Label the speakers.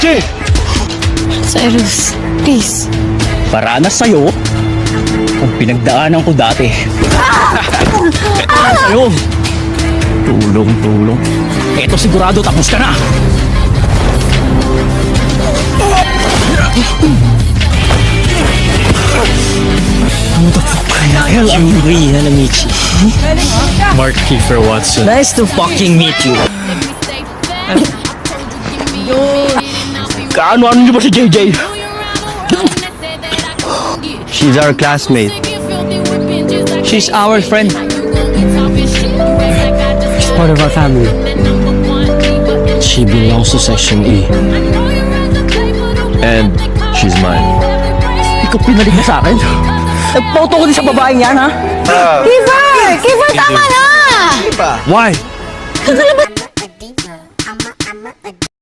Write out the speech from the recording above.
Speaker 1: Jay!
Speaker 2: Cyrus, please.
Speaker 1: Para na sa'yo kung pinagdaanan ko dati. Para sa'yo. Tulong. Eto sigurado tapos ka na. Who the fuck the hell are you?
Speaker 3: Yuri Hanamichi.
Speaker 4: Mark Kiefer Watson.
Speaker 3: Nice to fucking meet you.
Speaker 1: Kaano-ano niyo ba si JJ?
Speaker 4: She's our classmate.
Speaker 3: She's our friend. She's part of our family.
Speaker 4: She belongs to Section E. And she's mine.
Speaker 1: Ikaw pinalig mo sa akin? Nagpauto ko din sa babaeng yan, ha?
Speaker 2: Kiefer! Kiefer, tama na!
Speaker 4: Why?
Speaker 2: Kakalabat